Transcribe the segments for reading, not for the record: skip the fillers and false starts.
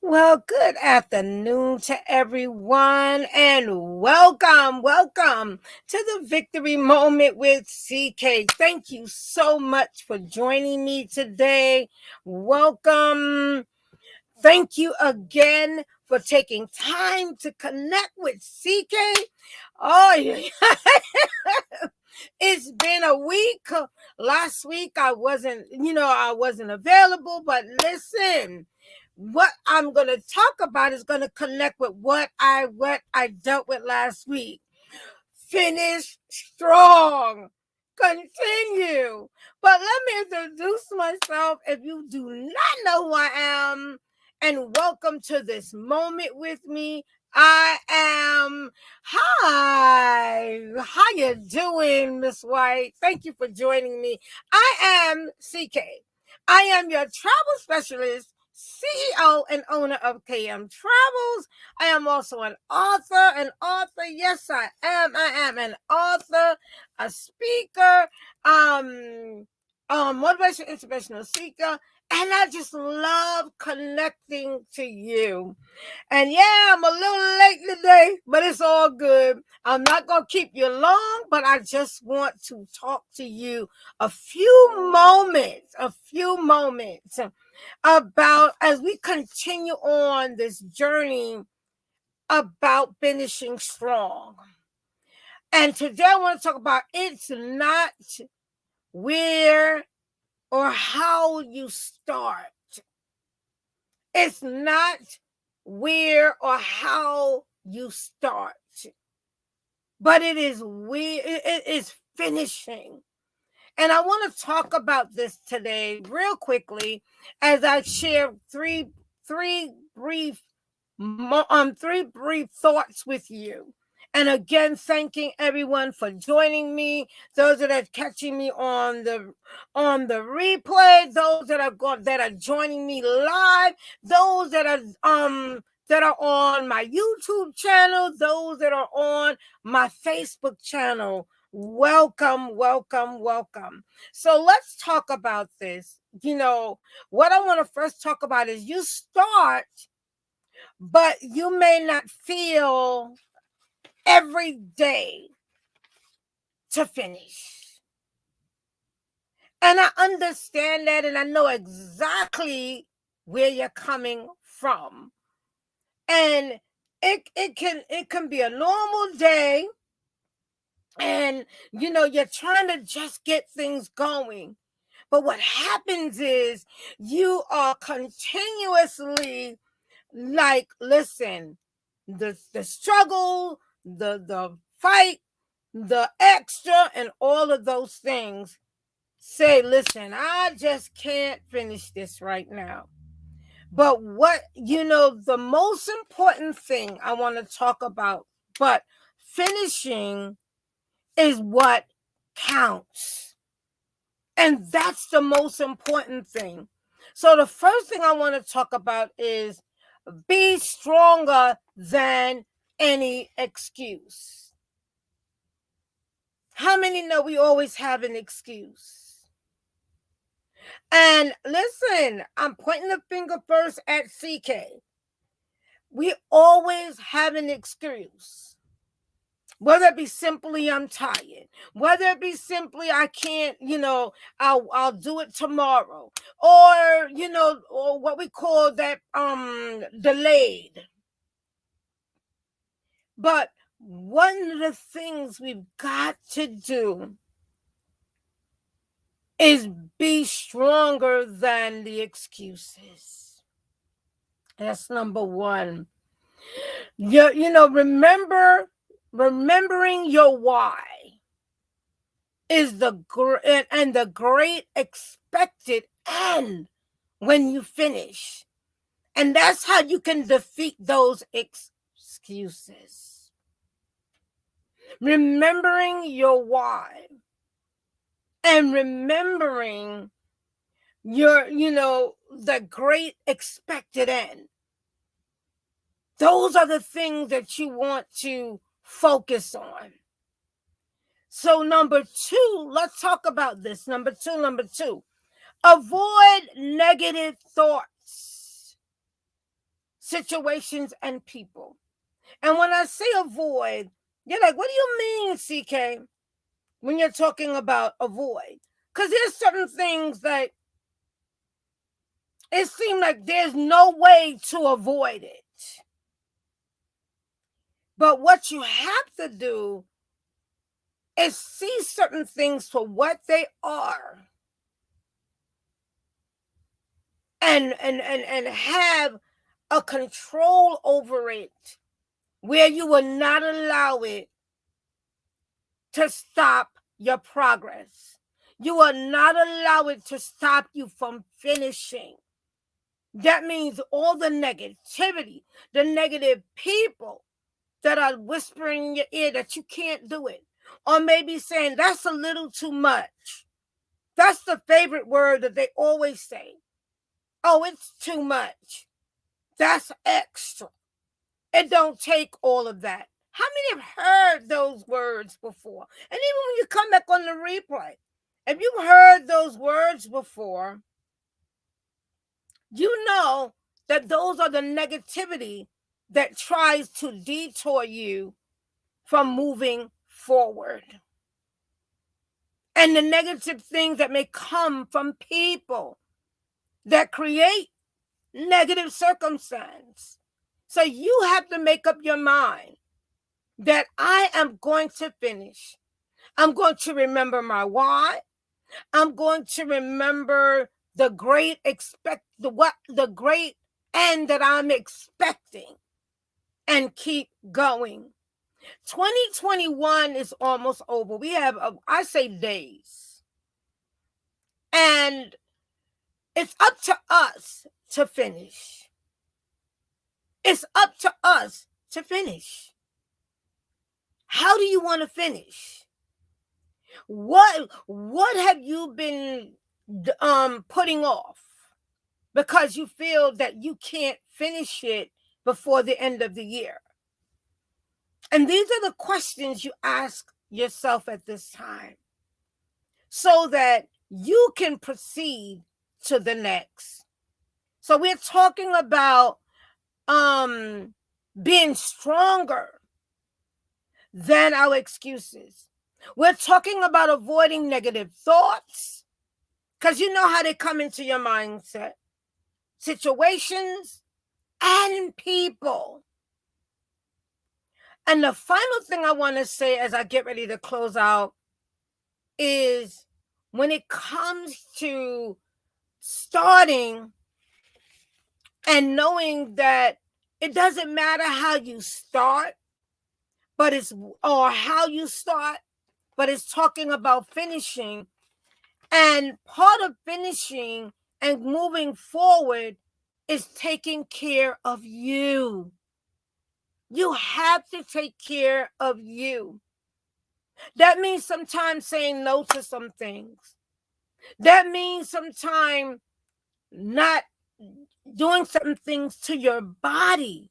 Well, good afternoon to everyone, and welcome to the Victory Moment with CK. Thank you so much for joining me today. Welcome. Thank you again for taking time to connect with CK. Oh, yeah. It's been a week. Last week I wasn't available, but listen, what I'm going to talk about is going to connect with what I dealt with last week. Finish strong. Continue. But let me introduce myself if you do not know who I am, and welcome to this moment with me. I am Hi. How you doing, Miss White? Thank you for joining me. I am CK. I am your travel specialist, CEO and owner of KM Travels. I am also an author. Yes, I am. I am an author, a speaker, motivation, inspirational seeker, and I just love connecting to you. And yeah, I'm a little late today, but it's all good. I'm not going to keep you long, but I just want to talk to you a few moments about as we continue on this journey about finishing strong. And today I want to talk about it's not where or how you start. It's not where or how you start, but it is finishing. And I want to talk about this today real quickly as I share three brief three brief thoughts with you. And again, thanking everyone for joining me. Those that are catching me on the replay, those that are joining me live, those that are on my YouTube channel, those that are on my Facebook channel. Welcome. So let's talk about this. What I want to first talk about is you start, but you may not feel every day to finish. And I understand that, and I know exactly where you're coming from. And it can be a normal day, and you're trying to just get things going. But what happens is you are continuously like, listen, the struggle, the fight, the extra, and all of those things say, listen, I just can't finish this right now. But the most important thing I want to talk about, but finishing is what counts. And that's the most important thing. So the first thing I want to talk about is be stronger than any excuse. How many know we always have an excuse? And listen, I'm pointing the finger first at CK. We always have an excuse. Whether it be simply I'm tired, whether it be simply I can't, I'll do it tomorrow, or what we call that delayed. But one of the things we've got to do is be stronger than the excuses. That's number one. Remembering your why is the great expected end when you finish. And that's how you can defeat those excuses. Remembering your why and remembering the great expected end. Those are the things that you want to focus on. So number two, let's talk about this. Number two, avoid negative thoughts. situations, and people. And when I say avoid, you're like, what do you mean, CK, when you're talking about avoid? Because there's certain things that it seems like there's no way to avoid it. But what you have to do is see certain things for what they are and have a control over it where you will not allow it to stop your progress. You will not allow it to stop you from finishing. That means all the negativity, the negative people that are whispering in your ear that you can't do it, or maybe saying that's a little too much. That's the favorite word that they always say. Oh, it's too much. That's extra. It don't take all of that. How many have heard those words before? And even when you come back on the replay, if you've heard those words before, you know that those are the negativity that tries to detour you from moving forward. And the negative things that may come from people that create negative circumstance. So you have to make up your mind that I am going to finish. I'm going to remember my why. I'm going to remember the great the great end that I'm expecting and keep going. 2021 is almost over. We have, I say, days. And it's up to us to finish. It's up to us to finish. How do you want to finish? What have you been putting off because you feel that you can't finish it before the end of the year? And these are the questions you ask yourself at this time so that you can proceed to the next. So we're talking about being stronger than our excuses. We're talking about avoiding negative thoughts because you know how they come into your mindset, situations, and people. And the final thing I want to say as I get ready to close out is when it comes to starting and knowing that it doesn't matter how you start, but it's talking about finishing. And part of finishing and moving forward is taking care of you. You have to take care of you. That means sometimes saying no to some things. That means sometimes not doing certain things to your body,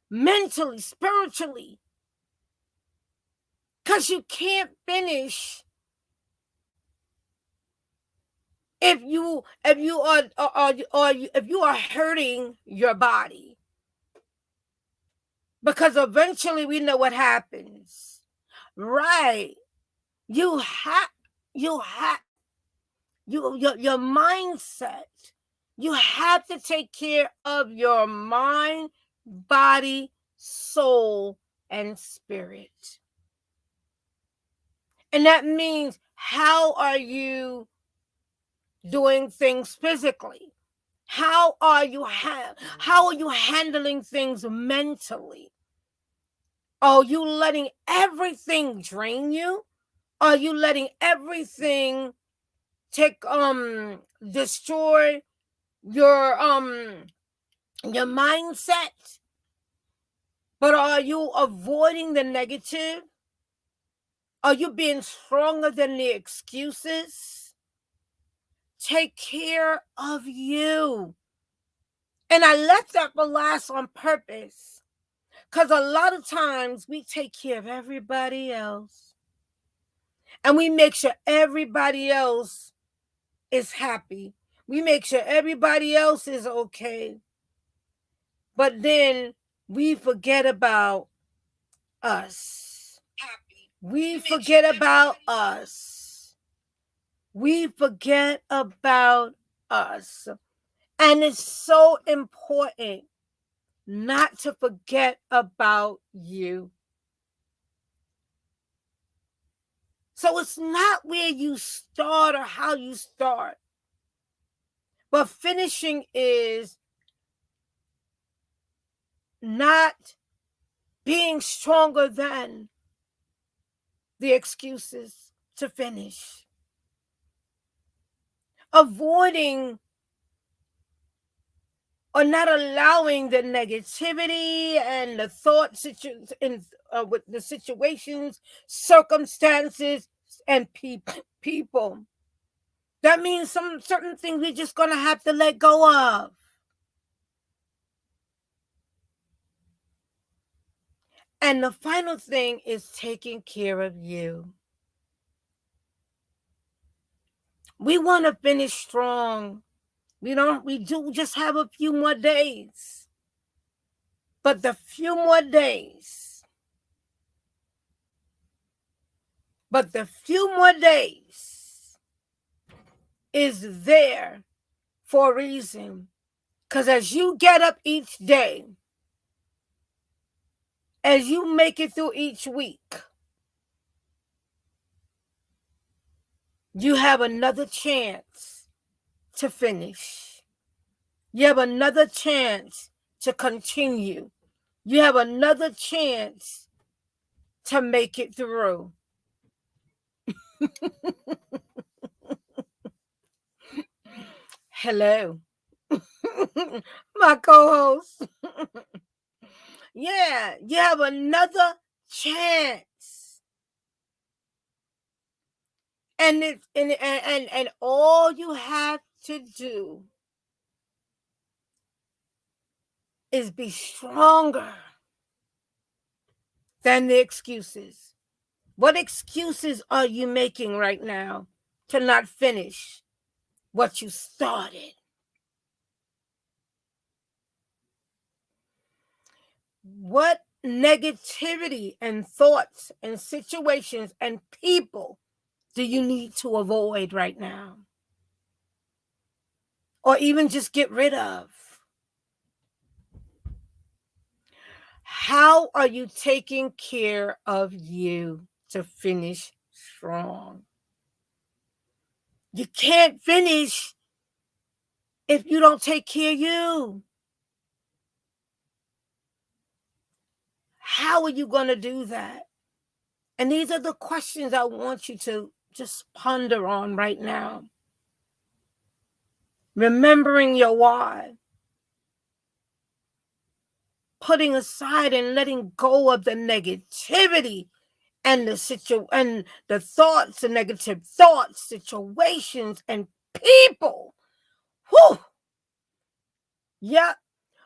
mentally, spiritually, because you can't finish if you are hurting your body, because eventually we know what happens, right? Your mindset. You have to take care of your mind, body, soul, and spirit. And that means, how are you doing things physically? How are you handling things mentally? Are you letting everything drain you? Are you letting everything destroy your mindset? But are you avoiding the negative? Are you being stronger than the excuses? Take care of you. And I left that for last on purpose, because a lot of times we take care of everybody else. And we make sure everybody else is happy. We make sure everybody else is okay. But then we forget about us. We forget about us. We forget about us. And it's so important not to forget about you. So it's not where you start or how you start, but finishing is not being stronger than the excuses to finish. Avoiding or not allowing the negativity and the thoughts with the situations, circumstances, and people. That means some certain things we're just going to have to let go of. And the final thing is taking care of you. We want to finish strong. We do just have a few more days. But the few more days, is there for a reason. Because as you get up each day, as you make it through each week, you have another chance to finish. You have another chance to continue. You have another chance to make it through. Hello. My co-host. Yeah, you have another chance. And all you have to do is be stronger than the excuses. What excuses are you making right now to not finish what you started? What negativity and thoughts and situations and people do you need to avoid right now? Or even just get rid of? How are you taking care of you to finish strong? You can't finish if you don't take care of you. How are you going to do that? And these are the questions I want you to just ponder on right now. Remembering your why. Putting aside and letting go of the negativity and the thoughts, the negative thoughts, situations, and people. Whew. Yeah.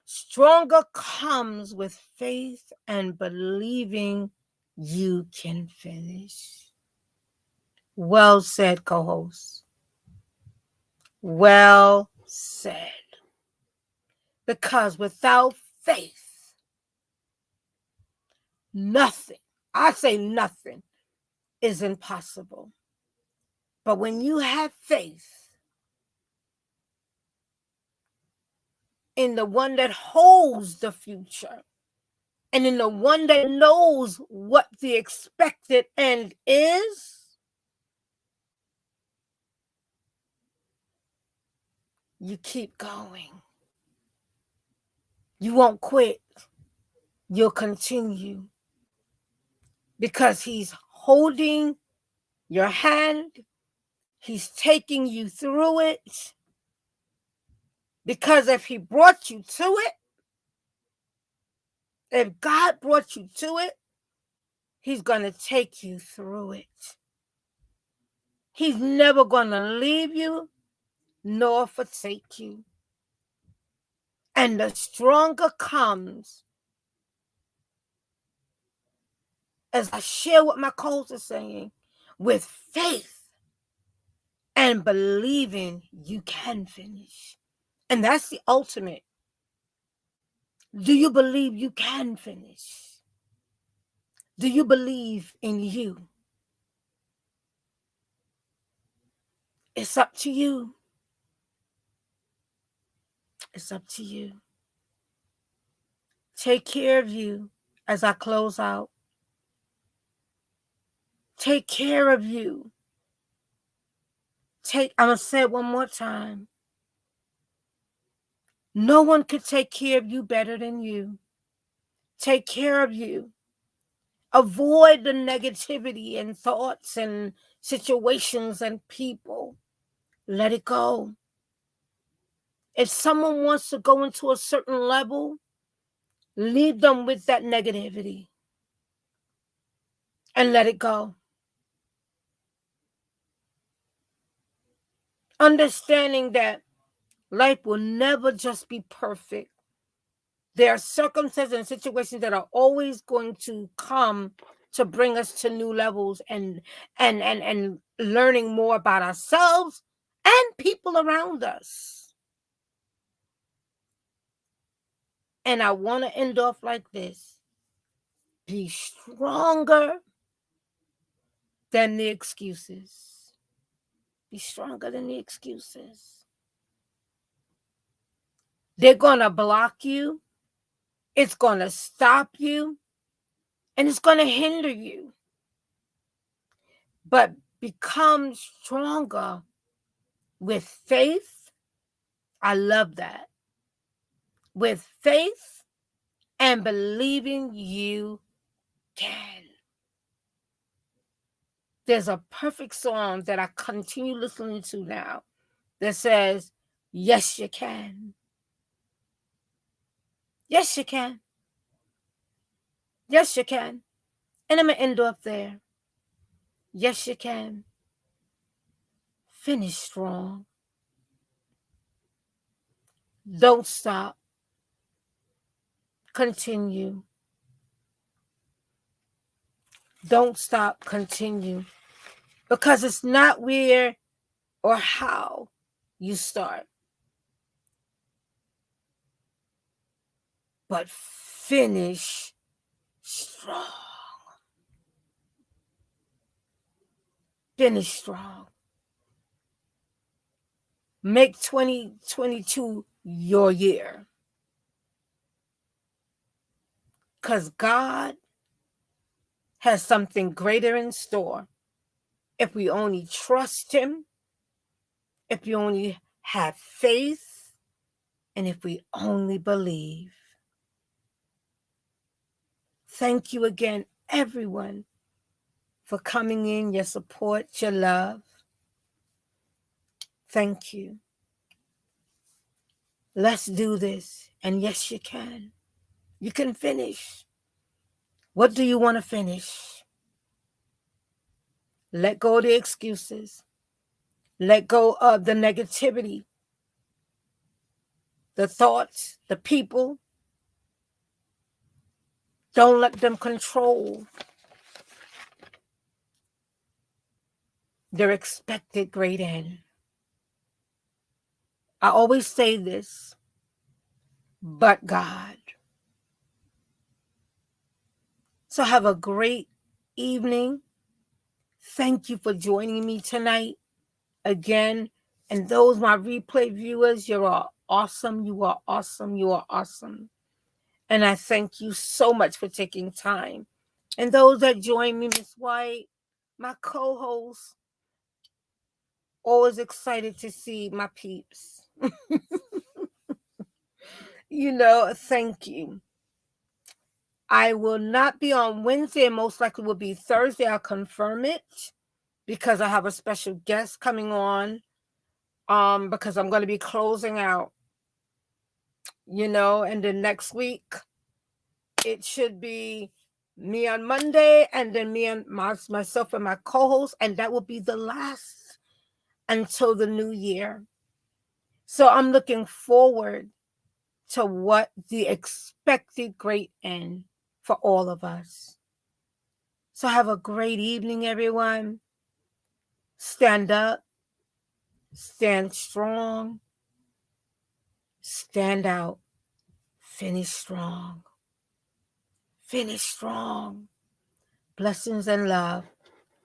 Stronger comes with faith and believing you can finish. Well said, co-host. Well said. Because without faith, nothing, I say nothing, is impossible. But when you have faith in the one that holds the future and in the one that knows what the expected end is, you keep going. You won't quit. You'll continue because he's holding your hand. He's taking you through it. Because if he brought you to it, if God brought you to it, he's going to take you through it. He's never going to leave you nor forsake you. And the stronger comes, as I share what my coach is saying, with faith and believing you can finish. And that's the ultimate. Do you believe you can finish? Do you believe in you? It's up to you. It's up to you. Take care of you as I close out. Take care of you. I'm going to say it one more time. No one could take care of you better than you. Take care of you. Avoid the negativity and thoughts and situations and people. Let it go. If someone wants to go into a certain level, leave them with that negativity and let it go. Understanding that life will never just be perfect. There are circumstances and situations that are always going to come to bring us to new levels and learning more about ourselves and people around us. And I want to end off like this. Be stronger than the excuses. Be stronger than the excuses. They're going to block you. It's going to stop you. And it's going to hinder you. But become stronger with faith. I love that. With faith and believing you can. There's a perfect song that I continue listening to now that says, yes, you can. Yes, you can. Yes, you can. And I'm going to end up there. Yes, you can. Finish strong. Don't stop. Continue. Don't stop. Continue. Because it's not where or how you start, but finish strong. Finish strong. Make 2022 your year. Because God has something greater in store if we only trust Him, if we only have faith, and if we only believe. Thank you again, everyone, for coming in, your support, your love. Thank you. Let's do this. And yes, you can. You can finish. What do you want to finish? Let go of the excuses. Let go of the negativity, the thoughts, the people. Don't let them control their expected great end. I always say this, but God. So have a great evening. Thank you for joining me tonight again. And those my replay viewers, you are awesome. You are awesome. You are awesome. And I thank you so much for taking time. And those that join me, Miss White, my co-host, always excited to see my peeps. Thank you. I will not be on Wednesday. Most likely will be Thursday. I'll confirm it because I have a special guest coming on. Because I'm going to be closing out, and then next week it should be me on Monday and then me and myself and my co-host, and that will be the last until the new year. So I'm looking forward to what the expected great end for all of us. So have a great evening, everyone. Stand up, stand strong, stand out. Finish strong. Finish strong. Blessings and love.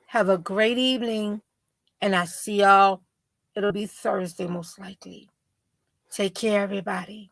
Have a great evening. And I see y'all. It'll be Thursday most likely. Take care, everybody.